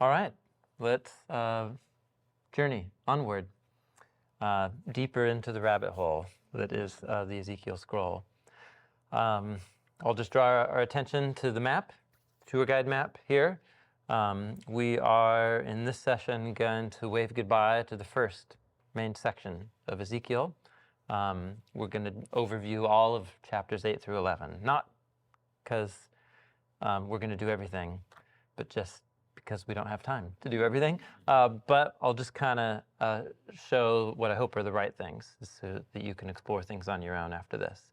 All right, let's journey onward, deeper into the rabbit hole that is the Ezekiel scroll. I'll just draw our attention to the map, tour guide map here. We are, in this session, going to wave goodbye to the first main section of Ezekiel. We're going to overview all of chapters 8 through 11, not because we're going to do everything, but just because we don't have time to do everything. But I'll just kind of show what I hope are the right things so that you can explore things on your own after this.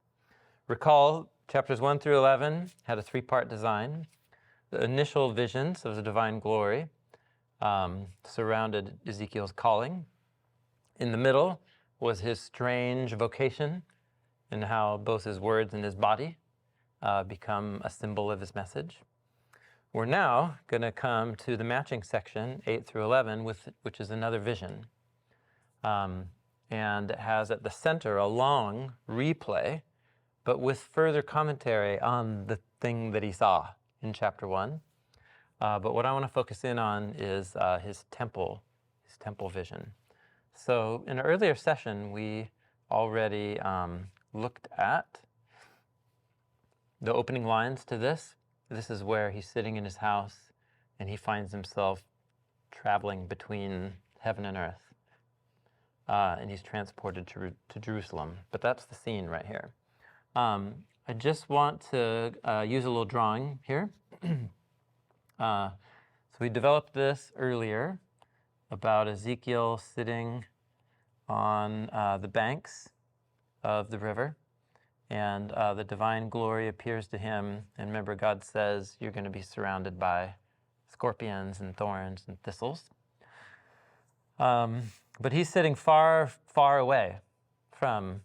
Recall, chapters 1 through 11 had a three-part design. The initial visions of the divine glory surrounded Ezekiel's calling. In the middle was his strange vocation and how both his words and his body become a symbol of his message. We're now going to come to the matching section, 8 through 11, which is another vision. And it has at the center a long replay, but with further commentary on the thing that he saw in chapter 1. But what I want to focus in on is his temple vision. So in an earlier session, we already looked at the opening lines to this. This is where he's sitting in his house and he finds himself traveling between heaven and earth. And he's transported to Jerusalem. But that's the scene right here. I just want to use a little drawing here. So we developed this earlier about Ezekiel sitting on the banks of the river. And the divine glory appears to him. And remember, God says you're going to be surrounded by scorpions and thorns and thistles. But he's sitting far, far away from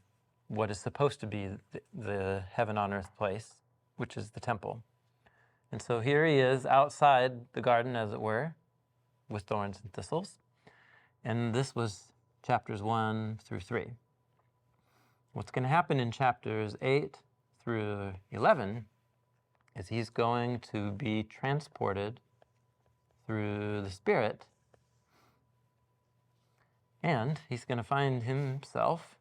what is supposed to be the heaven on earth place, which is the temple. And so here he is outside the garden, as it were, with thorns and thistles. And this was chapters 1 through 3. What's going to happen in chapters 8 through 11 is he's going to be transported through the Spirit, and he's going to find himself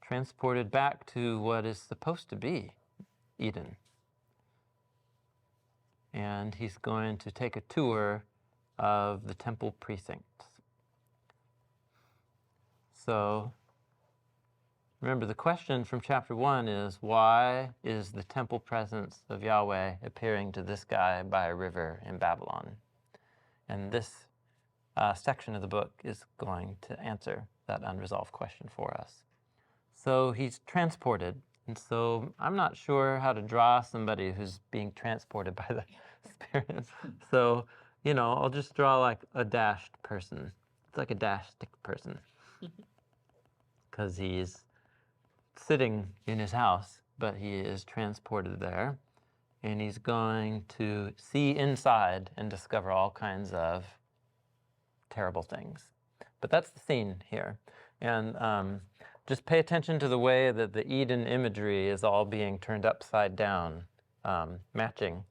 transported back to what is supposed to be Eden. And he's going to take a tour of the temple precincts. So, remember, the question from chapter 1 is, why is the temple presence of Yahweh appearing to this guy by a river in Babylon? And this section of the book is going to answer that unresolved question for us. So he's transported. And so I'm not sure how to draw somebody who's being transported by the Spirit. So, I'll just draw like a dashed person. It's like a dashed stick person. Because he's sitting in his house, but he is transported there. And he's going to see inside and discover all kinds of terrible things. But that's the scene here. And just pay attention to the way that the Eden imagery is all being turned upside down, matching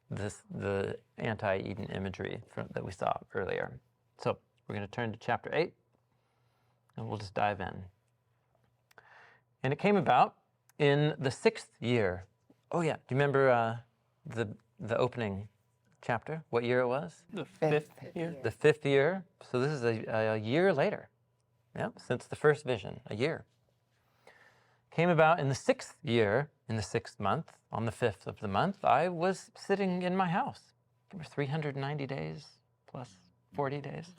the anti-Eden imagery that we saw earlier. So we're going to turn to chapter 8, and we'll just dive in. And it came about in the 6th year. Oh yeah, do you remember the opening chapter? What year it was? The fifth year. The 5th year. So this is a year later. Yeah, since the first vision, a year. Came about in the 6th year, in the 6th month, on the 5th of the month, I was sitting in my house. There were 390 days plus 40 days.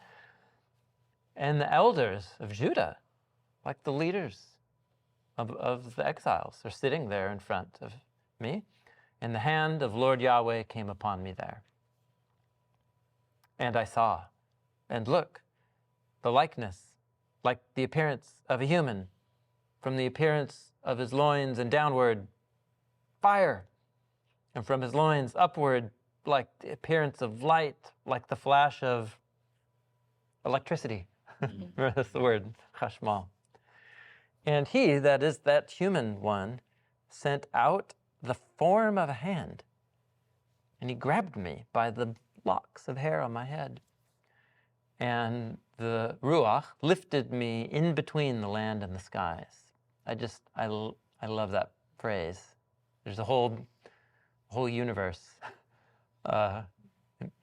And the elders of Judah, like the leaders of the exiles, are sitting there in front of me. And the hand of Lord Yahweh came upon me there. And I saw, and look, the likeness, like the appearance of a human, from the appearance of his loins and downward, fire, and from his loins upward, like the appearance of light, like the flash of electricity. That's the word, chashmal. And he, that is that human one, sent out the form of a hand, and he grabbed me by the locks of hair on my head. And the Ruach lifted me in between the land and the skies. I love that phrase. There's a whole universe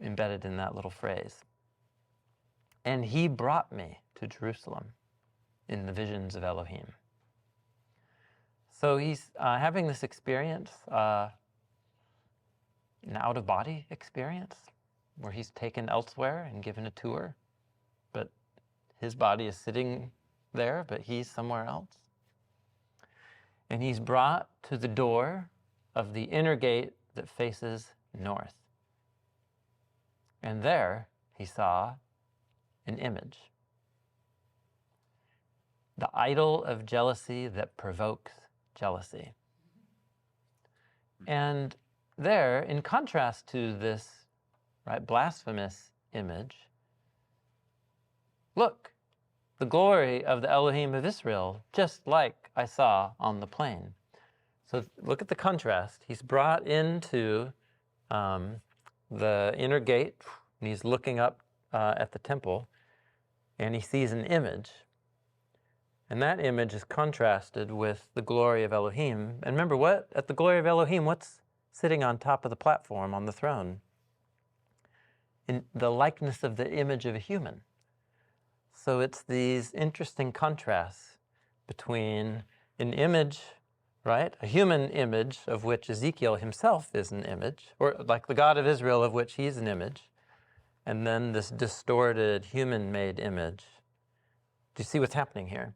embedded in that little phrase. And he brought me to Jerusalem in the visions of Elohim. So he's having this experience, an out-of-body experience, where he's taken elsewhere and given a tour, but his body is sitting there, but he's somewhere else. And he's brought to the door of the inner gate that faces north. And there he saw an image. The idol of jealousy that provokes jealousy. And there, in contrast to this, right, blasphemous image, look, the glory of the Elohim of Israel, just like I saw on the plain. So look at the contrast. He's brought into the inner gate, and he's looking up at the temple, and he sees an image. And that image is contrasted with the glory of Elohim. And remember what? At the glory of Elohim, what's sitting on top of the platform on the throne? In the likeness of the image of a human. So it's these interesting contrasts between an image, right? A human image of which Ezekiel himself is an image, or like the God of Israel of which he's an image, and then this distorted human-made image. Do you see what's happening here?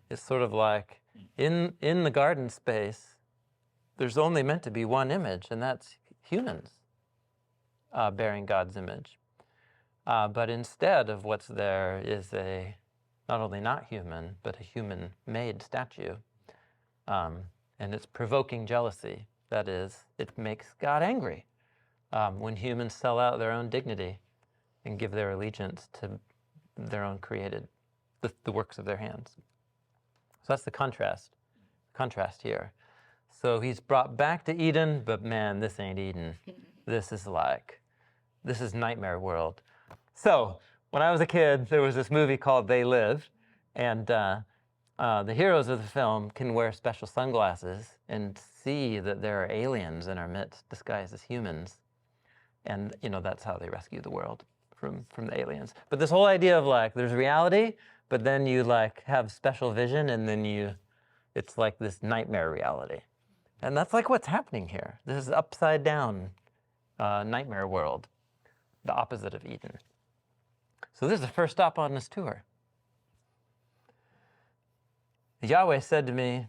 It's sort of like in the garden space, there's only meant to be one image, and that's humans bearing God's image. But instead of what's there is a not only not human, but a human-made statue. And it's provoking jealousy. That is, it makes God angry when humans sell out their own dignity and give their allegiance to their own created, the works of their hands. So that's the contrast here. So he's brought back to Eden, but man, this ain't Eden. This is nightmare world. So when I was a kid, there was this movie called They Live, and the heroes of the film can wear special sunglasses and see that there are aliens in our midst disguised as humans. And, that's how they rescue the world from the aliens. But this whole idea of like, there's reality, but then you like have special vision, and then it's like this nightmare reality. And that's like what's happening here. This is upside down nightmare world, the opposite of Eden. So this is the first stop on this tour. Yahweh said to me,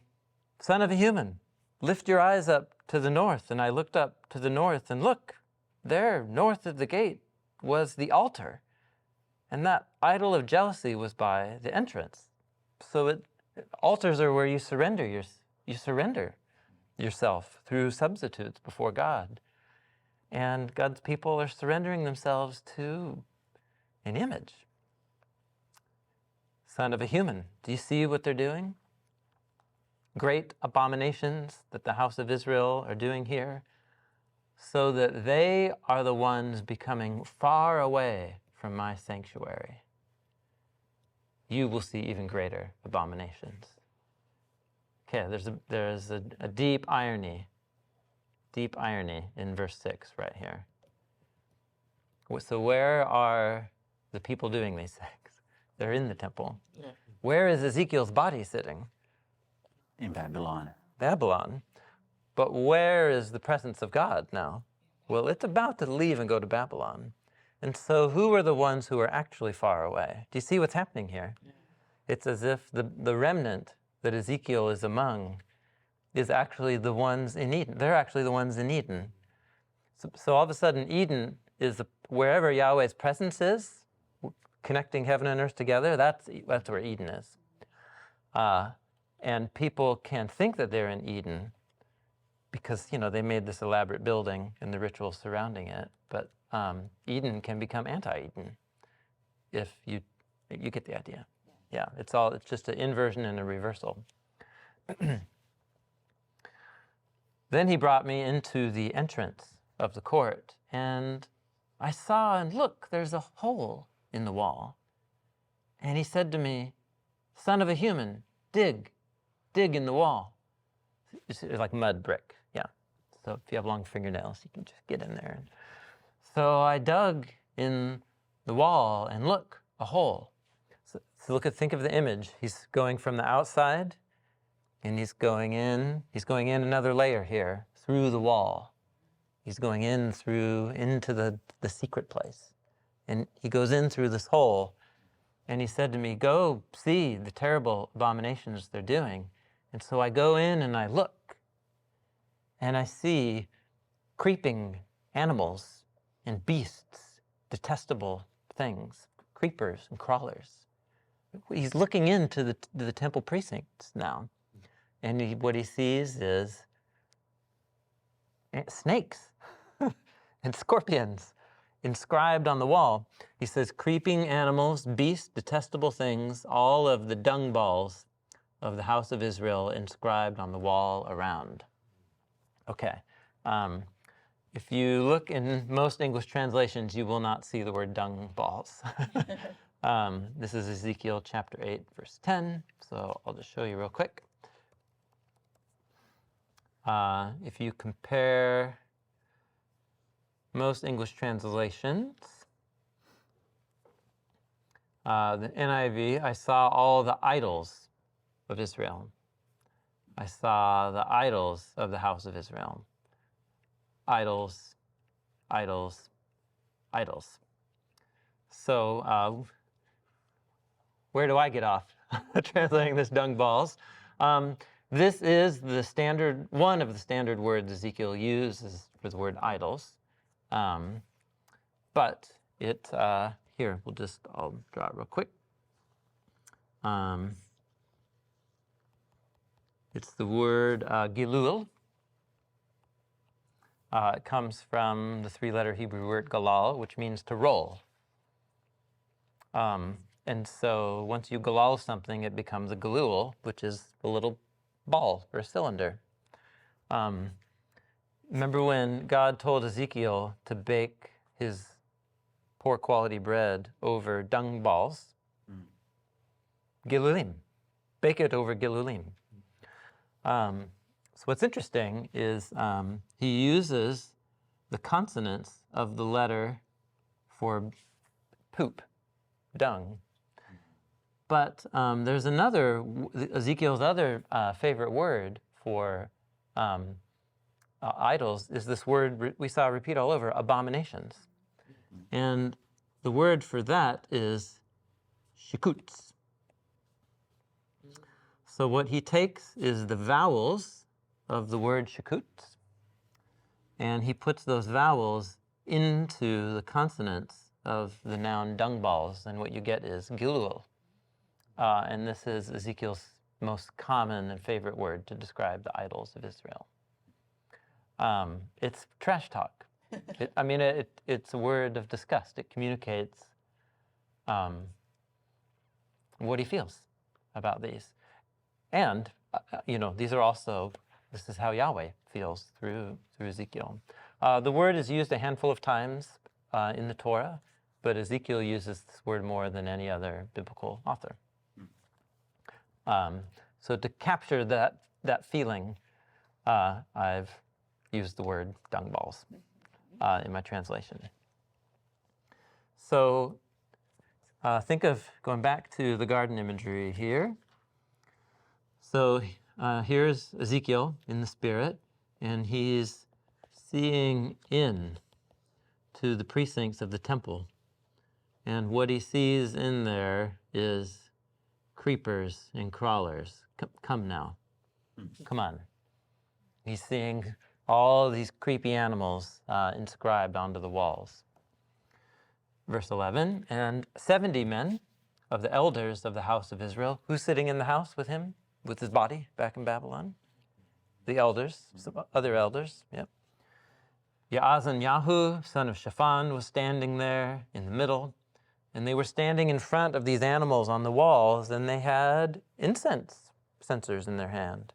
"Son of a human, lift your eyes up to the north." And I looked up to the north, and look, there, north of the gate, was the altar. And that idol of jealousy was by the entrance. So altars are where you surrender yourself through substitutes before God. And God's people are surrendering themselves to an image. Son of a human, do you see what they're doing? Great abominations that the house of Israel are doing here, so that they are the ones becoming far away from my sanctuary. You will see even greater abominations. Okay, there's a deep irony in verse 6 right here. So where are the people doing these things? They're in the temple. Yeah. Where is Ezekiel's body sitting? In Babylon. Babylon. But where is the presence of God now? Well, it's about to leave and go to Babylon. And so who are the ones who are actually far away? Do you see what's happening here? Yeah. It's as if the remnant that Ezekiel is among is actually the ones in Eden. They're actually the ones in Eden. So all of a sudden, Eden is wherever Yahweh's presence is, connecting heaven and earth together, that's where Eden is. And people can think that they're in Eden because, they made this elaborate building and the rituals surrounding it. But Eden can become anti-Eden if you get the idea. Yeah, it's just an inversion and a reversal. Then he brought me into the entrance of the court, and I saw, and look, there's a hole in the wall. And he said to me, "Son of a human, dig in the wall." It's like mud brick, yeah. So if you have long fingernails, you can just get in there. So I dug in the wall, and look, a hole. So think of the image. He's going from the outside, and he's going in another layer here, through the wall. He's going into the secret place. And he goes in through this hole, and he said to me, "Go see the terrible abominations they're doing." And so I go in and I look, and I see creeping animals and beasts, detestable things, creepers and crawlers. He's looking into the temple precincts now, and what he sees is snakes and scorpions inscribed on the wall. He says, creeping animals, beasts, detestable things, all of the dung balls of the house of Israel inscribed on the wall around. Okay. If you look in most English translations, you will not see the word dung balls. This is Ezekiel chapter 8, verse 10, so I'll just show you real quick. If you compare most English translations, the NIV, I saw all the idols of Israel. I saw the idols of the house of Israel. Idols, idols, idols. So where do I get off translating this dung balls? This is one of the standard words Ezekiel uses for the word idols. But here, I'll draw it real quick. It's the word gilul. It comes from the three-letter Hebrew word galal, which means to roll. And so once you galal something, it becomes a galul, which is a little ball or a cylinder. Remember when God told Ezekiel to bake his poor quality bread over dung balls? Gilulim. Bake it over gilulim. So what's interesting is he uses the consonants of the letter for poop, dung. But there's Ezekiel's other favorite word for idols is this word we saw repeat all over, abominations. And the word for that is shikuts. So what he takes is the vowels of the word shikuts, and he puts those vowels into the consonants of the noun dung balls, and what you get is gilul. And this is Ezekiel's most common and favorite word to describe the idols of Israel. It's trash talk. It's a word of disgust. It communicates what he feels about these. And, this is how Yahweh feels through Ezekiel. The word is used a handful of times in the Torah, but Ezekiel uses this word more than any other biblical author. So to capture that feeling, I've used the word dung balls in my translation. So think of going back to the garden imagery here. So here's Ezekiel in the spirit, and he's seeing in to the precincts of the temple. And what he sees in there is creepers and crawlers. Come now. Come on. He's seeing all these creepy animals inscribed onto the walls. Verse 11, and 70 men of the elders of the house of Israel. Who's sitting in the house with him, with his body back in Babylon? The elders, some other elders, yep. Yaazanyahu, son of Shaphan, was standing there in the middle, and they were standing in front of these animals on the walls, and they had incense censers in their hand.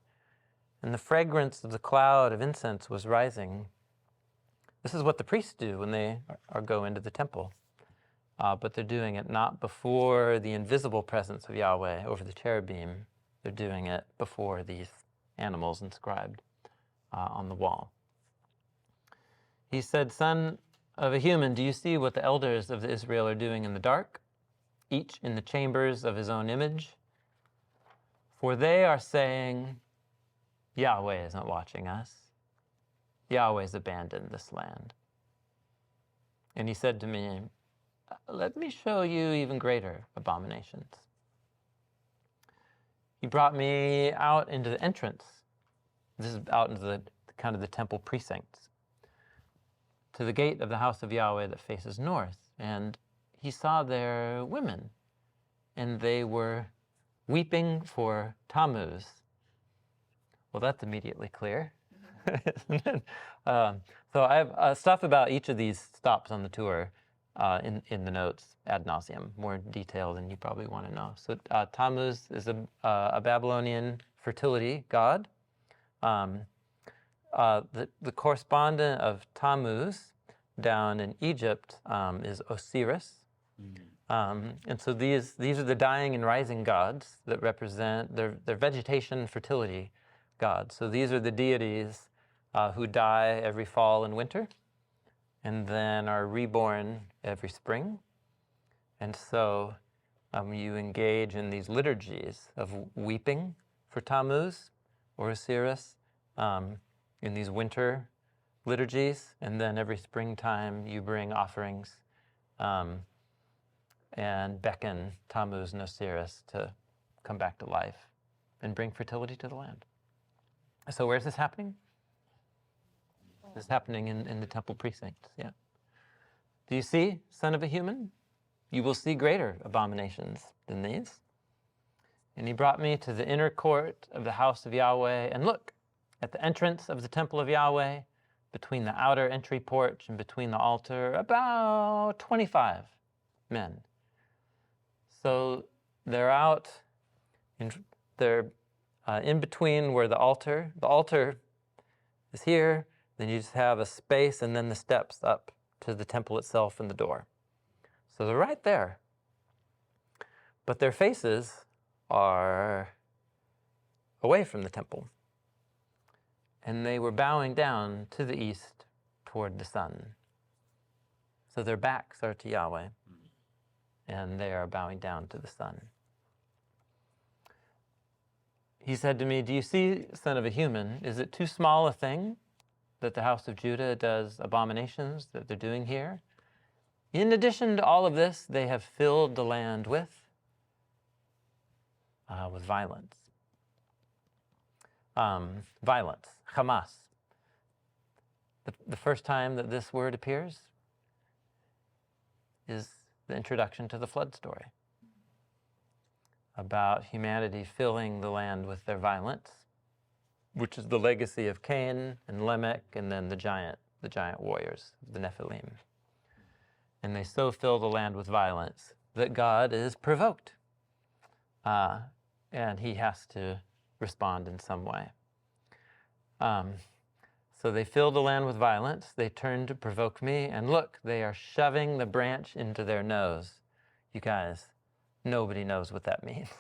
and the fragrance of the cloud of incense was rising. This is what the priests do when they go into the temple. But they're doing it not before the invisible presence of Yahweh over the cherubim. They're doing it before these animals inscribed on the wall. He said, "Son of a human, do you see what the elders of Israel are doing in the dark, each in the chambers of his own image? For they are saying, Yahweh isn't watching us. Yahweh's abandoned this land." And he said to me, "Let me show you even greater abominations." He brought me out into the entrance. This is out into the kind of the temple precincts, to the gate of the house of Yahweh that faces north. And he saw there women, and they were weeping for Tammuz. Well, that's immediately clear. So I have stuff about each of these stops on the tour in the notes ad nauseum, more detail than you probably want to know. So Tammuz is a Babylonian fertility god. The correspondent of Tammuz down in Egypt is Osiris. And so these are the dying and rising gods that represent their vegetation fertility gods. So these are the deities who die every fall and winter and then are reborn every spring. And so you engage in these liturgies of weeping for Tammuz or Osiris in these winter liturgies, and then every springtime you bring offerings and beckon Tammuz and Osiris to come back to life and bring fertility to the land. So where's this happening? This is happening in the temple precincts, yeah. Do you see, son of a human? You will see greater abominations than these. And he brought me to the inner court of the house of Yahweh, and look, at the entrance of the temple of Yahweh, between the outer entry porch and between the altar, about 25 men. So they're out, they're in between where the altar is here, then you just have a space and then the steps up to the temple itself and the door. So they're right there. But their faces are away from the temple. And they were bowing down to the east toward the sun. So their backs are to Yahweh, and they are bowing down to the sun. He said to me, "Do you see, son of a human, is it too small a thing that the house of Judah does abominations that they're doing here? In addition to all of this, they have filled the land with violence. Violence, Hamas. The first time that this word appears is the introduction to the flood story, about humanity filling the land with their violence, which is the legacy of Cain and Lamech and then the giant warriors, the Nephilim. And they so fill the land with violence that God is provoked. And he has to respond in some way. So they fill the land with violence. They turn to provoke me. And look, they are shoving the branch into their nose. You guys, nobody knows what that means.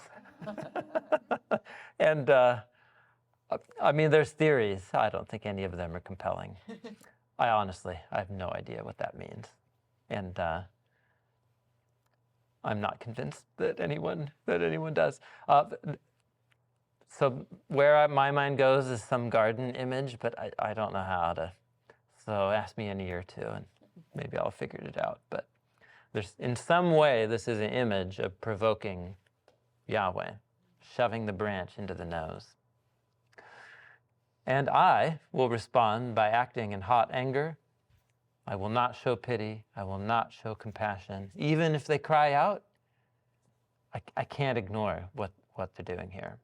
And I mean, there's theories. I don't think any of them are compelling. I have no idea what that means. And I'm not convinced that anyone does. So where my mind goes is some garden image, but I don't know how to. So ask me in a year or two, and maybe I'll figure it out. But there's, in some way, this is an image of provoking Yahweh, shoving the branch into the nose. And I will respond by acting in hot anger. I will not show pity. I will not show compassion. Even if they cry out, I can't ignore what they're doing here.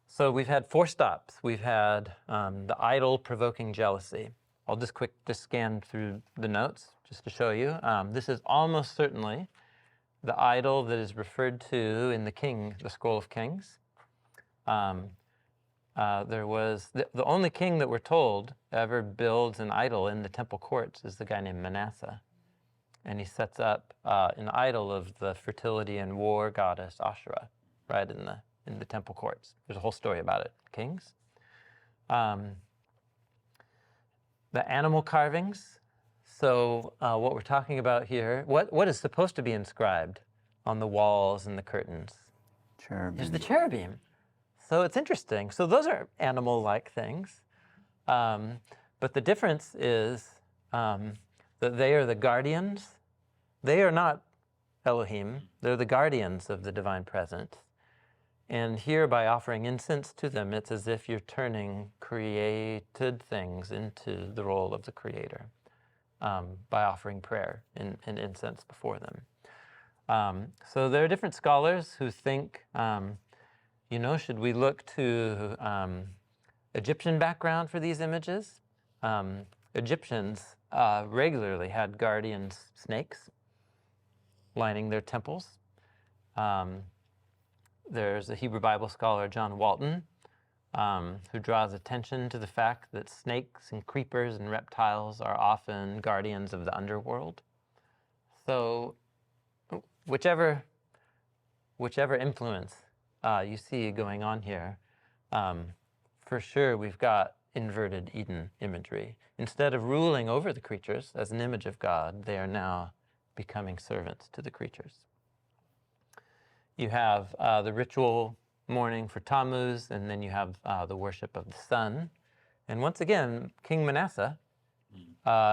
So we've had 4 stops. We've had the idol provoking jealousy. I'll just scan through the notes just to show you. This is almost certainly the idol that is referred to in the Scroll of Kings. there was the only king that we're told ever builds an idol in the temple courts is the guy named Manasseh. And he sets up an idol of the fertility and war goddess Asherah, right in the temple courts. There's a whole story about it. Kings. The animal carvings. So what we're talking about here, what is supposed to be inscribed on the walls and the curtains? Cherubim. Is the cherubim. So it's interesting. So those are animal-like things. But the difference is that they are the guardians. They are not Elohim. They're the guardians of the divine presence. And here, by offering incense to them, it's as if you're turning created things into the role of the Creator by offering prayer and incense before them. So there are different scholars who think, should we look to Egyptian background for these images? Egyptians regularly had guardian snakes lining their temples. There's a Hebrew Bible scholar, John Walton, who draws attention to the fact that snakes and creepers and reptiles are often guardians of the underworld. So whichever influence you see going on here, for sure we've got inverted Eden imagery. Instead of ruling over the creatures as an image of God, they are now becoming servants to the creatures. You have the ritual mourning for Tammuz, and then you have the worship of the sun. And once again, King Manasseh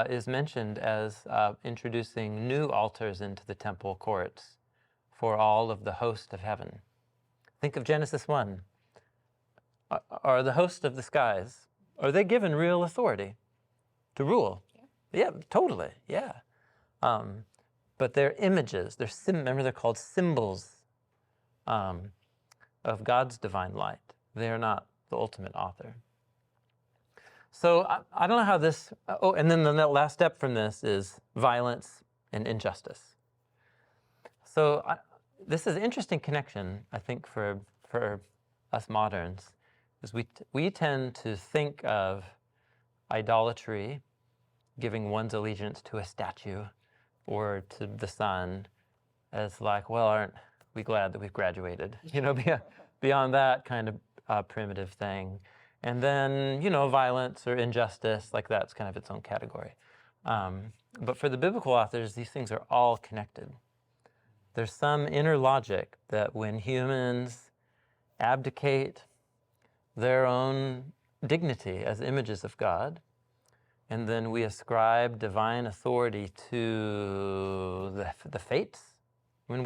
is mentioned as introducing new altars into the temple courts for all of the host of heaven. Think of Genesis 1. Are the host of the skies, are they given real authority to rule? Yeah, totally, yeah. But they're images, remember they're called symbols of God's divine light. They are not the ultimate author. So I don't know how this, and then the last step from this is violence and injustice. So this is an interesting connection, I think, for us moderns, is we tend to think of idolatry, giving one's allegiance to a statue or to the sun, as like, well, aren't we glad that we've graduated? Beyond that kind of primitive thing. And then, violence or injustice, like that's kind of its own category. But for the biblical authors, these things are all connected. There's some inner logic that when humans abdicate their own dignity as images of God, and then we ascribe divine authority to the fates. I mean,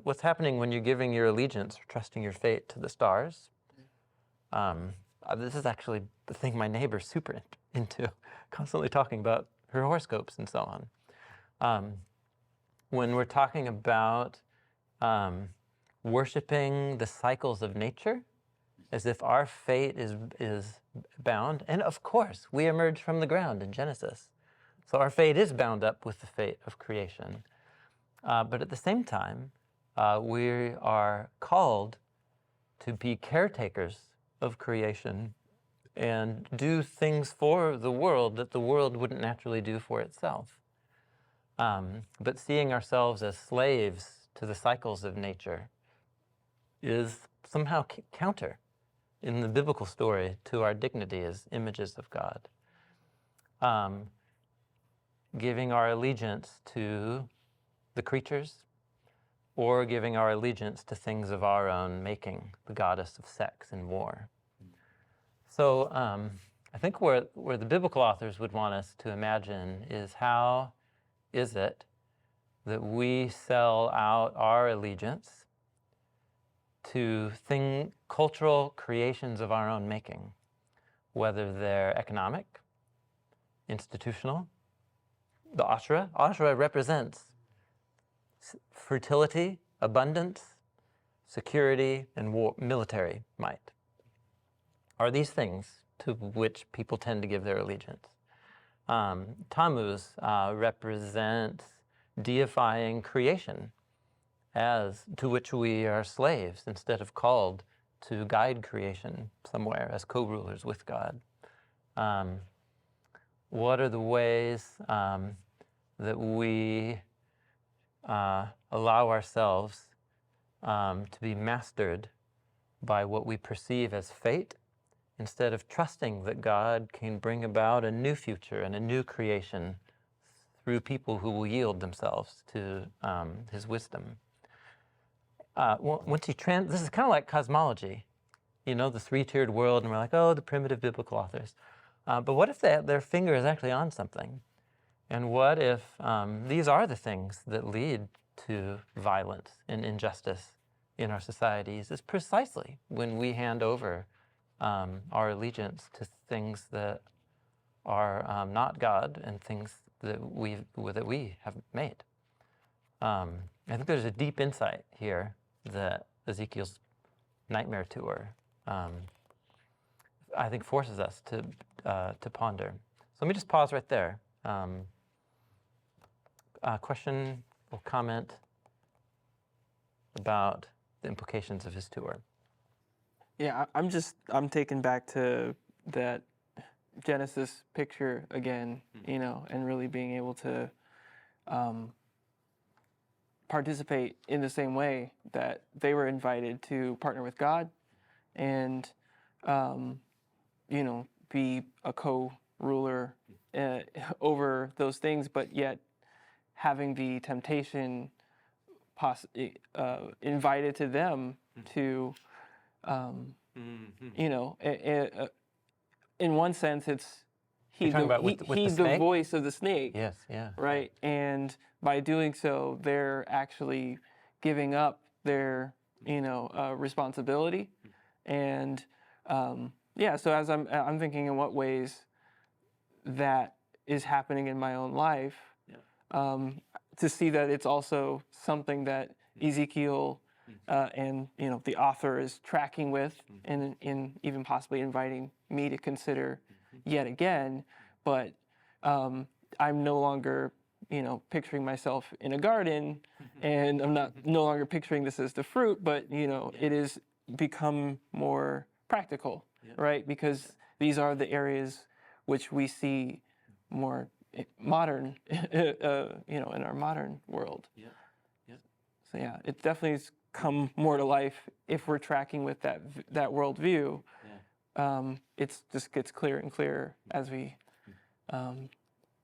what's happening when you're giving your allegiance or trusting your fate to the stars? This is actually the thing my neighbor's super into, constantly talking about her horoscopes and so on. When we're talking about worshiping the cycles of nature, as if our fate is bound, and of course, we emerge from the ground in Genesis. So our fate is bound up with the fate of creation. But at the same time, we are called to be caretakers of creation and do things for the world that the world wouldn't naturally do for itself. But seeing ourselves as slaves to the cycles of nature is somehow counter in the biblical story to our dignity as images of God. Giving our allegiance to the creatures, or giving our allegiance to things of our own making, the goddess of sex and war. So I think where the biblical authors would want us to imagine is, how is it that we sell out our allegiance to cultural creations of our own making, whether they're economic, institutional. The Asherah represents fertility, abundance, security, and military might. Are these things to which people tend to give their allegiance? Tammuz represents deifying creation, as to which we are slaves instead of called to guide creation somewhere as co-rulers with God. What are the ways that we allow ourselves to be mastered by what we perceive as fate, instead of trusting that God can bring about a new future and a new creation through people who will yield themselves to His wisdom? Once you this is kind of like cosmology, you know, the three-tiered world, and we're like, oh, the primitive biblical authors. But what if their finger is actually on something? And what if these are the things that lead to violence and injustice in our societies? Is precisely when we hand over our allegiance to things that are not God and things that we have made. I think there's a deep insight here that Ezekiel's nightmare tour, I think, forces us to ponder. So let me just pause right there. Question or comment about the implications of his tour? Yeah, I'm taken back to that Genesis picture again, you know, and really being able to participate in the same way that they were invited to partner with God and, you know, be a co-ruler over those things, but yet having the temptation invited to them to, you know, in one sense, he's the voice of the snake. Yes, yeah. Right, and by doing so, they're actually giving up their, you know, responsibility, and yeah. So as I'm thinking in what ways that is happening in my own life, to see that it's also something that Ezekiel and, you know, the author is tracking with, and in even possibly inviting me to consider yet again. But I'm no longer, you know, picturing myself in a garden, and I'm no longer picturing this as the fruit, but, you know, it is become more practical, right? Because these are the areas which we see more modern, you know, in our modern world. So yeah, it definitely has come more to life if we're tracking with that worldview. It just gets clearer and clearer as we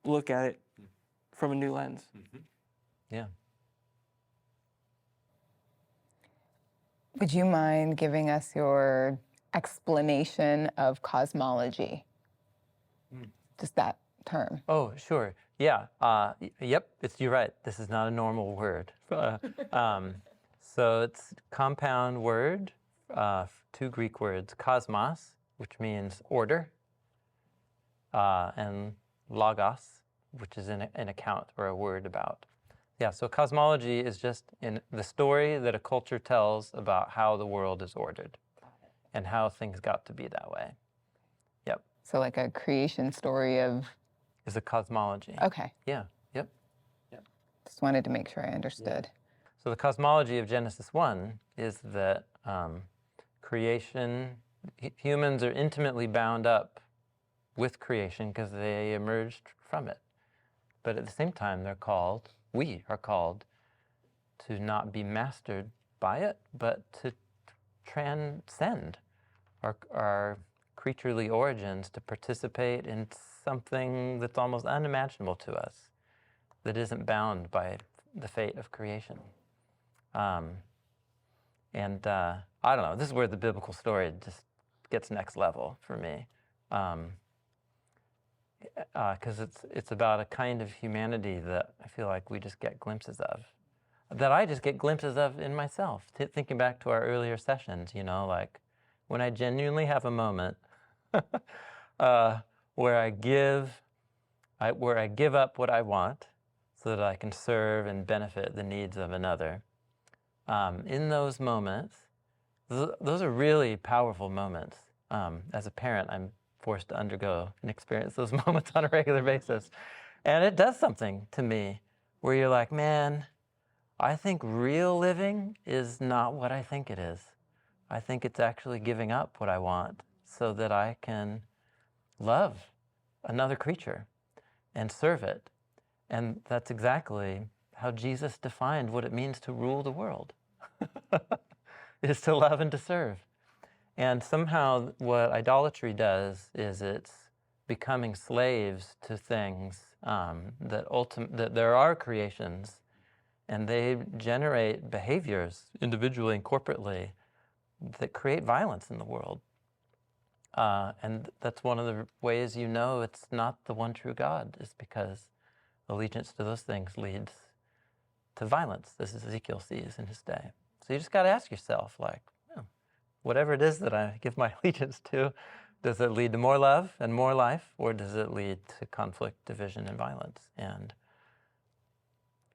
look at it from a new lens. Yeah. Would you mind giving us your explanation of cosmology? Just that term. Oh, sure. Yeah. Yep. You're right. This is not a normal word. So it's a compound word, two Greek words: cosmos, which means order, and logos, which is an account or a word about. Yeah. So cosmology is just in the story that a culture tells about how the world is ordered, and how things got to be that way. Yep. So like a creation story of... Is a cosmology. Okay. Yeah. Yep. Just wanted to make sure I understood. Yeah. So the cosmology of Genesis 1 is that creation, humans are intimately bound up with creation because they emerged from it. But at the same time, we are called to not be mastered by it, but to transcend our creaturely origins, to participate in something that's almost unimaginable to us, that isn't bound by the fate of creation. I don't know, this is where the biblical story just gets next level for me. Because it's about a kind of humanity that I feel like we just get glimpses of, that I just get glimpses of in myself. Thinking back to our earlier sessions, you know, like when I genuinely have a moment where I give up what I want so that I can serve and benefit the needs of another. In those moments, those are really powerful moments. As a parent, I'm forced to undergo and experience those moments on a regular basis. And it does something to me where you're like, man, I think real living is not what I think it is. I think it's actually giving up what I want so that I can love another creature and serve it. And that's exactly how Jesus defined what it means to rule the world, is to love and to serve. And somehow what idolatry does is it's becoming slaves to things that there are creations, and they generate behaviors individually and corporately that create violence in the world. And that's one of the ways you know it's not the one true God, is because allegiance to those things leads to violence, as Ezekiel sees in his day. So you just got to ask yourself, like, whatever it is that I give my allegiance to, does it lead to more love and more life, or does it lead to conflict, division, and violence? And,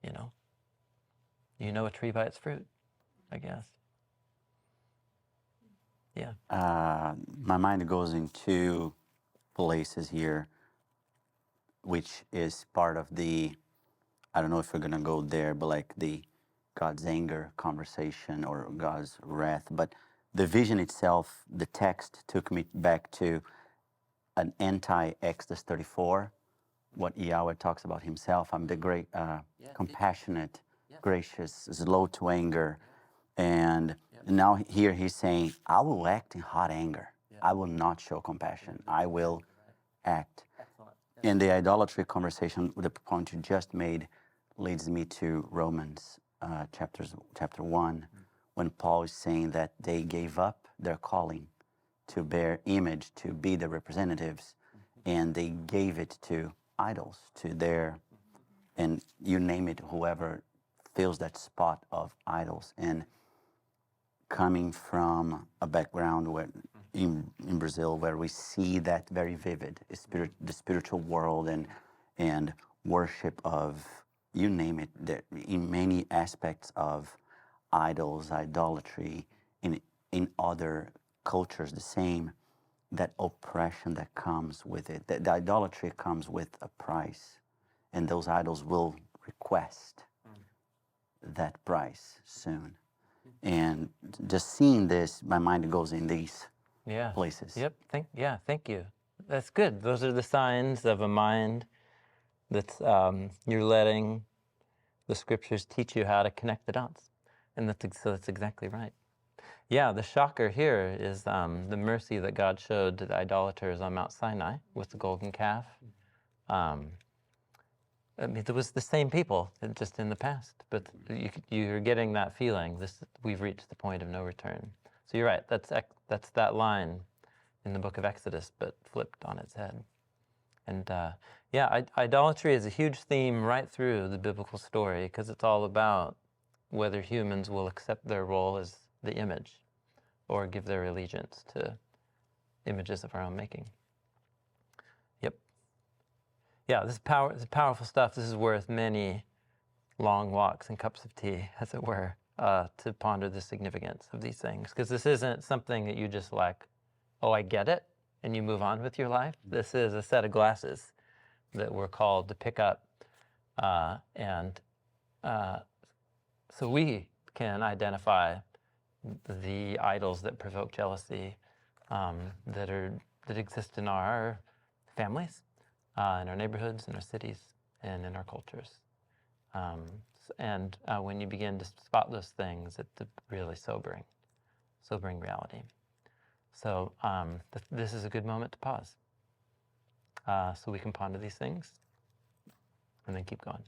you know a tree by its fruit, I guess. Yeah. My mind goes in two places here, which is part of the, I don't know if we're going to go there, but like the God's anger conversation or God's wrath. But the vision itself, the text took me back to an anti-Exodus 34, what Yahweh talks about himself. I'm the great, compassionate, gracious, slow to anger. And now here he's saying, I will act in hot anger. I will not show compassion. I will act. In the idolatry conversation, the point you just made leads me to Romans chapter 1, when Paul is saying that they gave up their calling to bear image, to be the representatives, and they gave it to idols, to their, and you name it, whoever fills that spot of idols. And coming from a background where in Brazil, where we see that very vivid, the spiritual world and worship of, you name it, in many aspects of idols, idolatry, in other cultures, the same, that oppression that comes with it. The idolatry comes with a price, and those idols will request that price soon. And just seeing this, my mind goes in these places. Yep. Thank you. That's good. Those are the signs of a mind that's you're letting the scriptures teach you how to connect the dots, and that's exactly right. Yeah, the shocker here is the mercy that God showed to the idolaters on Mount Sinai with the golden calf. I mean, it was the same people, just in the past, but you're getting that feeling. We've reached the point of no return. So you're right. That's that line in the book of Exodus, but flipped on its head. And idolatry is a huge theme right through the biblical story, because it's all about whether humans will accept their role as the image or give their allegiance to images of our own making. Yep. Yeah, this is powerful stuff. This is worth many long walks and cups of tea, as it were, to ponder the significance of these things. Because this isn't something that you just like, oh, I get it, and you move on with your life. This is a set of glasses that we're called to pick up. So we can identify the idols that provoke jealousy that exist in our families, in our neighborhoods, in our cities, and in our cultures. When you begin to spot those things, it's a really sobering reality. So this is a good moment to pause, so we can ponder these things and then keep going.